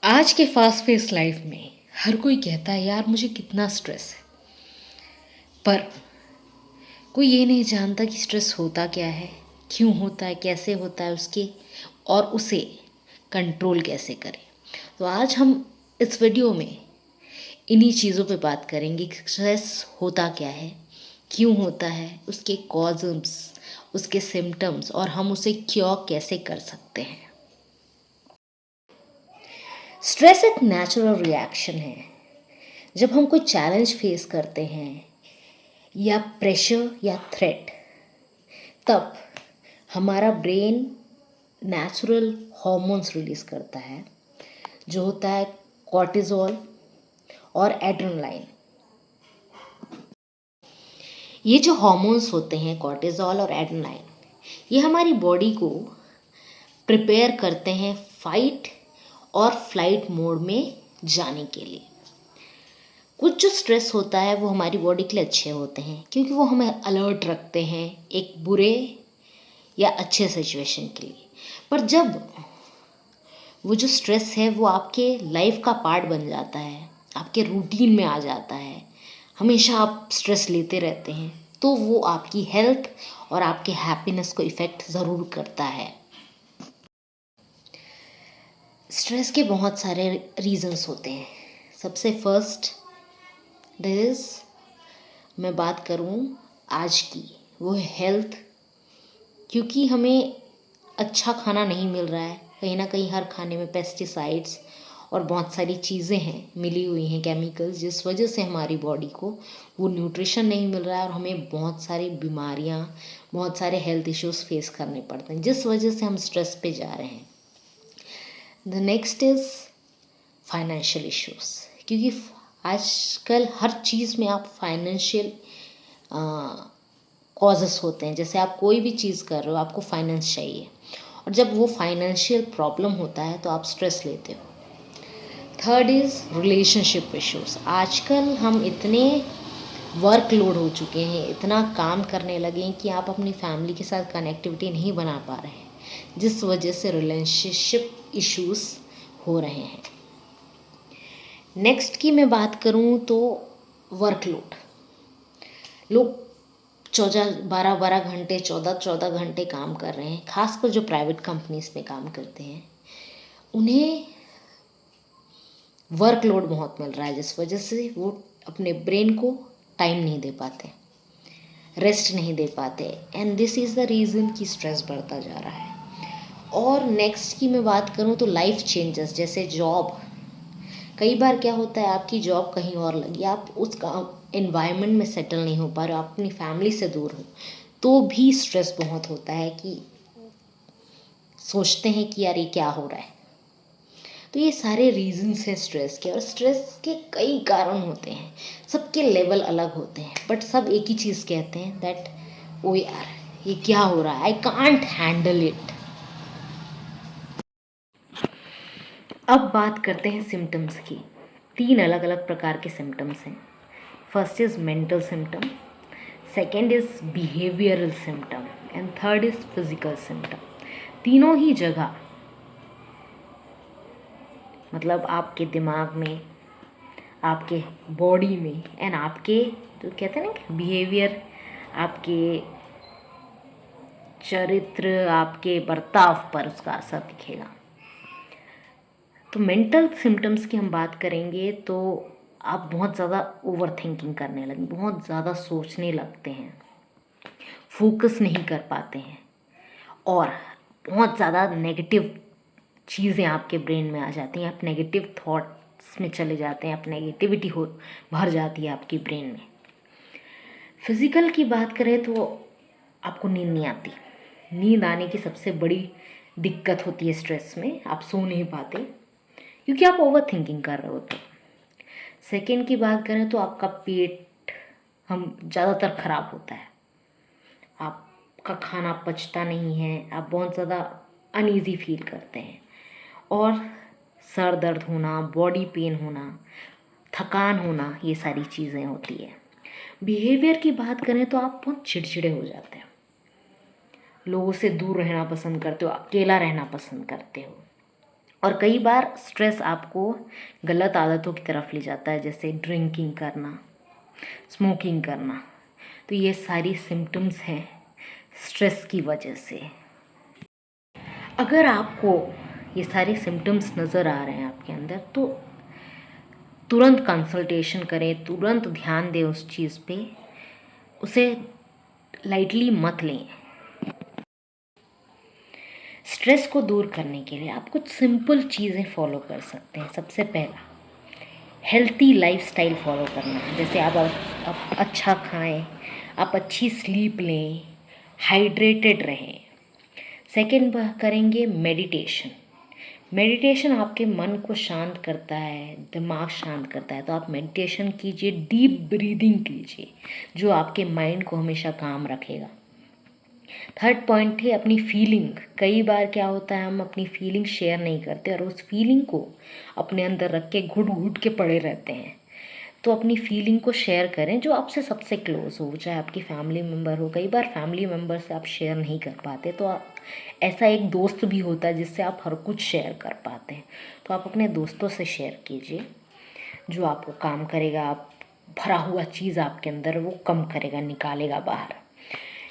आज के fast pace life में हर कोई कहता है यार मुझे कितना स्ट्रेस है, पर कोई ये नहीं जानता कि स्ट्रेस होता क्या है, क्यों होता है, कैसे होता है उसके और उसे कंट्रोल कैसे करें। तो आज हम इस वीडियो में इन्हीं चीज़ों पे बात करेंगे कि स्ट्रेस होता क्या है, क्यों होता है, उसके कॉजेस, उसके सिम्टम्स और हम उसे क्योर कैसे कर सकते हैं। स्ट्रेस एक नेचुरल रिएक्शन है। जब हम कोई चैलेंज फेस करते हैं या प्रेशर या थ्रेट, तब हमारा ब्रेन नेचुरल हार्मोन्स रिलीज करता है जो होता है कॉर्टिजोल और एड्रेनलाइन। ये जो हार्मोन्स होते हैं कॉर्टिजोल और एड्रेनलाइन, ये हमारी बॉडी को प्रिपेयर करते हैं फाइट और फ्लाइट मोड में जाने के लिए। कुछ जो स्ट्रेस होता है वो हमारी बॉडी के लिए अच्छे होते हैं क्योंकि वो हमें अलर्ट रखते हैं एक बुरे या अच्छे सिचुएशन के लिए। पर जब वो जो स्ट्रेस है वो आपके लाइफ का पार्ट बन जाता है, आपके रूटीन में आ जाता है, हमेशा आप स्ट्रेस लेते रहते हैं, तो वो आपकी हेल्थ और आपके हैप्पीनेस को इफ़ेक्ट ज़रूर करता है। स्ट्रेस के बहुत सारे रीज़न्स होते हैं। सबसे फर्स्ट इज़, मैं बात करूं आज की, वो है हेल्थ। क्योंकि हमें अच्छा खाना नहीं मिल रहा है, कहीं ना कहीं हर खाने में पेस्टिसाइड्स और बहुत सारी चीज़ें हैं मिली हुई हैं, केमिकल्स, जिस वजह से हमारी बॉडी को वो न्यूट्रिशन नहीं मिल रहा है और हमें बहुत सारी बीमारियां, बहुत सारे हेल्थ इश्यूज फेस करने पड़ते हैं, जिस वजह से हम स्ट्रेस पे जा रहे हैं। The next is financial issues. क्योंकि आजकल हर चीज़ में आप फाइनेंशियल कॉजेस होते हैं। जैसे आप कोई भी चीज़ कर रहे हो, आपको फाइनेंस चाहिए, और जब वो फाइनेंशियल प्रॉब्लम होता है तो आप स्ट्रेस लेते हो। Third is relationship issues. आजकल हम इतने वर्कलोड हो चुके हैं, इतना काम करने लगे हैं कि आप अपनी फैमिली के साथ कनेक्टिविटी नहीं बना पा रहे हैं, जिस वजह से रिलेशनशिप इश्यूज हो रहे हैं। नेक्स्ट की मैं बात करूं तो वर्कलोड। लोग 12-12 घंटे, 14-14 घंटे काम कर रहे हैं। खासकर जो प्राइवेट कंपनीज में काम करते हैं, उन्हें वर्कलोड बहुत मिल रहा है, जिस वजह से वो अपने ब्रेन को टाइम नहीं दे पाते, रेस्ट नहीं दे पाते, and this is the reason कि स्ट्रेस बढ़ता जा रहा है। और नेक्स्ट की मैं बात करूँ तो लाइफ चेंजेस, जैसे जॉब। कई बार क्या होता है, आपकी जॉब कहीं और लगी, आप उस एनवायरनमेंट में सेटल नहीं हो पा रहे हो, आप अपनी फैमिली से दूर हो, तो भी स्ट्रेस बहुत होता है कि सोचते हैं कि यार ये क्या हो रहा है। तो ये सारे रीजंस हैं स्ट्रेस के, और स्ट्रेस के कई कारण होते हैं, सबके लेवल अलग होते हैं, बट सब एक ही चीज़ कहते हैं दैट ओ यार ये क्या हो रहा है, आई कांट हैंडल इट। अब बात करते हैं सिम्टम्स की। 3 अलग अलग प्रकार के सिम्टम्स हैं। First is mental symptom, second is behavioural symptom, and third is physical symptom. तीनों ही जगह, मतलब आपके दिमाग में, आपके बॉडी में, एंड आपके जो कहते हैं ना कि बिहेवियर, आपके चरित्र, आपके बर्ताव पर उसका असर दिखेगा। तो मेंटल सिम्टम्स की हम बात करेंगे तो आप बहुत ज़्यादा ओवर थिंकिंग करने लगे, बहुत ज़्यादा सोचने लगते हैं, फोकस नहीं कर पाते हैं, और बहुत ज़्यादा नेगेटिव चीज़ें आपके ब्रेन में आ जाती हैं, आप नेगेटिव थॉट्स में चले जाते हैं, आप नेगेटिविटी हो भर जाती है आपकी ब्रेन में। फिज़िकल की बात करें तो आपको नींद नहीं आती। नींद आने की सबसे बड़ी दिक्कत होती है स्ट्रेस में, आप सो नहीं पाते क्योंकि आप ओवर थिंकिंग कर रहे होते। सेकेंड की बात करें तो आपका पेट हम ज़्यादातर ख़राब होता है, आपका खाना पचता नहीं है, आप बहुत ज़्यादा अनईज़ी फील करते हैं, और सर दर्द होना, बॉडी पेन होना, थकान होना, ये सारी चीज़ें होती है। बिहेवियर की बात करें तो आप बहुत चिड़चिड़े हो जाते हैं, लोगों से दूर रहना पसंद करते हो, अकेला रहना पसंद करते हो, और कई बार स्ट्रेस आपको गलत आदतों की तरफ ले जाता है, जैसे ड्रिंकिंग करना, स्मोकिंग करना। तो ये सारी सिम्टम्स हैं स्ट्रेस की वजह से। अगर आपको ये सारे सिम्टम्स नज़र आ रहे हैं आपके अंदर, तो तुरंत कंसल्टेशन करें, तुरंत ध्यान दें उस चीज़ पे, उसे लाइटली मत लें। स्ट्रेस को दूर करने के लिए आप कुछ सिंपल चीज़ें फॉलो कर सकते हैं। सबसे पहला, हेल्थी लाइफस्टाइल फॉलो करना। जैसे आप अच्छा खाएं, आप अच्छी स्लीप लें, हाइड्रेटेड रहें। सेकेंड करेंगे मेडिटेशन। मेडिटेशन आपके मन को शांत करता है, दिमाग शांत करता है। तो आप मेडिटेशन कीजिए, डीप ब्रीदिंग कीजिए, जो आपके माइंड को हमेशा काम रखेगा। थर्ड पॉइंट है अपनी फीलिंग। कई बार क्या होता है, हम अपनी फीलिंग शेयर नहीं करते और उस फीलिंग को अपने अंदर रख के घुट घुट के पड़े रहते हैं। तो अपनी फीलिंग को शेयर करें जो आपसे सबसे क्लोज हो, चाहे आपकी फैमिली मेम्बर हो। कई बार फैमिली मेम्बर से आप शेयर नहीं कर पाते, तो ऐसा एक दोस्त भी होता है जिससे आप हर कुछ शेयर कर पाते हैं। तो आप अपने दोस्तों से शेयर कीजिए, जो आपको काम करेगा। आप भरा हुआ चीज़ आपके अंदर वो कम करेगा, निकालेगा बाहर।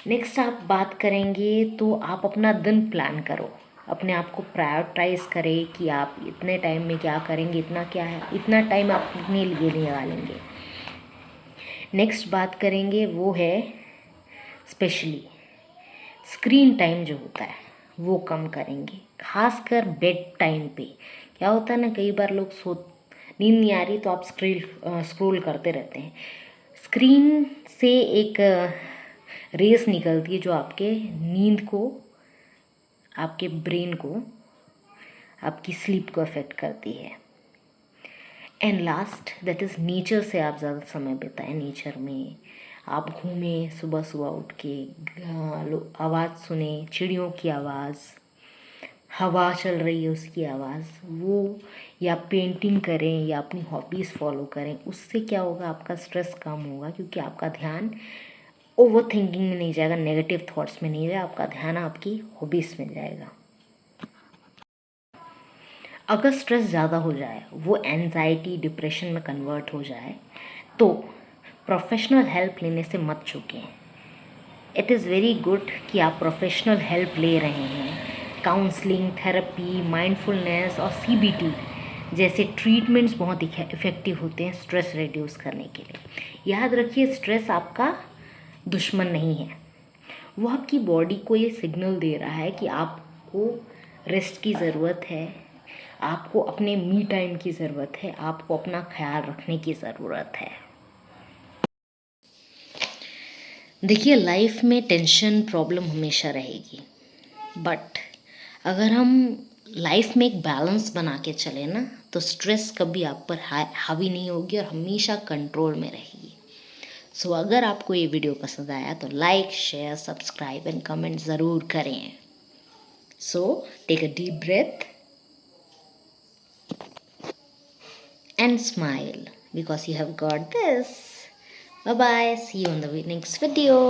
नेक्स्ट आप बात करेंगे तो आप अपना दिन प्लान करो, अपने आप को प्रायोरिटाइज करें कि आप इतने टाइम में क्या करेंगे, इतना क्या है, इतना टाइम आप अपने लिए निकालेंगे। नेक्स्ट बात करेंगे वो है स्पेशली स्क्रीन टाइम जो होता है वो कम करेंगे, खासकर बेड टाइम पे। क्या होता है ना, कई बार लोग नींद नहीं आ रही तो आप स्क्रोल करते रहते हैं। स्क्रीन से एक रेस निकलती है जो आपके नींद को, आपके ब्रेन को, आपकी स्लीप को अफेक्ट करती है। And last that is nature से आप ज़्यादा समय बिताएं। नेचर में आप घूमें, सुबह सुबह उठ के आवाज़ सुने, चिड़ियों की आवाज़, हवा चल रही है उसकी आवाज़, वो, या पेंटिंग करें या अपनी हॉबीज़ फॉलो करें। उससे क्या होगा, आपका स्ट्रेस कम होगा, क्योंकि आपका ध्यान ओवर थिंकिंग में नहीं जाएगा, नेगेटिव थॉट्स में नहीं जाएगा, आपका ध्यान आपकी हॉबीज़ में जाएगा। अगर स्ट्रेस ज़्यादा हो जाए, वो एंजाइटी डिप्रेशन में कन्वर्ट हो जाए, तो प्रोफेशनल हेल्प लेने से मत चूकें। इट इज़ वेरी गुड कि आप प्रोफेशनल हेल्प ले रहे हैं। काउंसलिंग, थेरेपी, माइंडफुलनेस और CBT जैसे ट्रीटमेंट्स बहुत इफ़ेक्टिव होते हैं स्ट्रेस रिड्यूस करने के लिए। याद रखिए, स्ट्रेस आपका दुश्मन नहीं है, वो आपकी बॉडी को ये सिग्नल दे रहा है कि आपको रेस्ट की ज़रूरत है, आपको अपने मी टाइम की ज़रूरत है, आपको अपना ख्याल रखने की ज़रूरत है। देखिए, लाइफ में टेंशन, प्रॉब्लम हमेशा रहेगी, बट अगर हम लाइफ में एक बैलेंस बना के चले ना, तो स्ट्रेस कभी आप पर हावी नहीं होगी और हमेशा कंट्रोल में रहेगी। सो अगर आपको ये वीडियो पसंद आया तो like, share, subscribe and comment ज़रूर करें। So take a deep breath and smile because you have got this. Bye bye. See you on the next video.